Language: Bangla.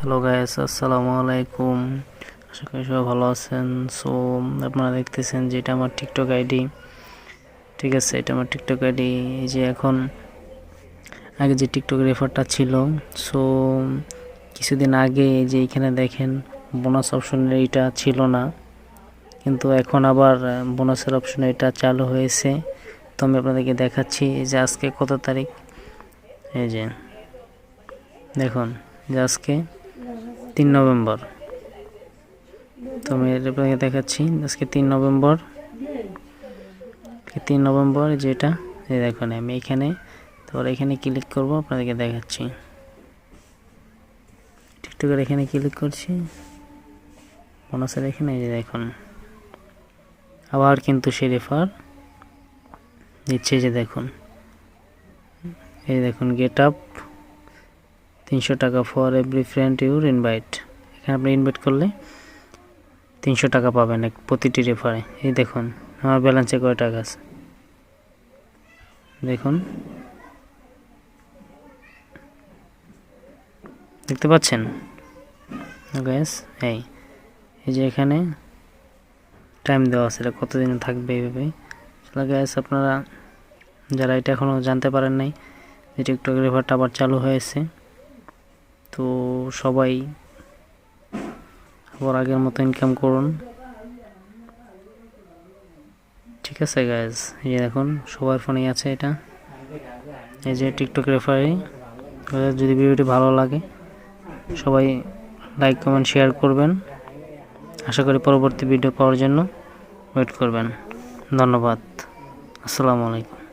হ্যালো গাইস, আসসালামু আলাইকুম। আশা করি সবাই ভালো আছেন। সো আপনারা দেখতেছেন যে এটা আমার টিকটক আইডি। ঠিক আছে, এটা আমার টিকটক আইডি। এই যে এখন আগে যে টিকটক রেফারটা ছিল, সো কিছুদিন আগে যে এখানে দেখেন বোনাস অপশনের এটা ছিল না, কিন্তু এখন আবার বোনাসের অপশনে এটা চালু হয়েছে। তো আমি আপনাদেরকে দেখাচ্ছি যে আজকে কত তারিখ। এই যে দেখুন যে আজকে 3 নভেম্বর। তো আমি আপনাকে দেখাচ্ছি আজকে 3 নভেম্বর যেটা এই দেখুন আমি এখানে, তারপর এখানে ক্লিক করব, আপনাদেরকে দেখাচ্ছি। টিকটকের এখানে ক্লিক করছি, বোনাসের এখানে এই যে দেখুন আবার কিন্তু সে রেফার দিচ্ছে। যে দেখুন এই দেখুন গেট আপ 300 টাকা for every friend your invite. এখানে আপনি ইনভাইট করলে 300 টাকা পাবেন প্রতিটি রেফারে। এই দেখুন আমার ব্যালেন্সে কয় টাকা আছে দেখুন, দেখতে পাচ্ছেন গ্যাস। এই যে এখানে টাইম দেওয়া আছে, এটা কতদিন থাকবে এইভাবে। গ্যাস আপনারা যারা এটা এখনও জানতে পারেন নাই যে টিকটক রেফারটা আবার চালু হয়েছে, তো সবাই আবার আগের মতো ইনকাম করুন। ঠিক আছে গাইজ, এই যে দেখুন সবার ফোনেই আছে এটা, এই যে টিকটক রেফারি। যদি ভিডিওটি ভালো লাগে সবাই লাইক কমেন্ট শেয়ার করবেন। আশা করি পরবর্তী ভিডিও পাওয়ার জন্য ওয়েট করবেন। ধন্যবাদ। আসসালামু আলাইকুম।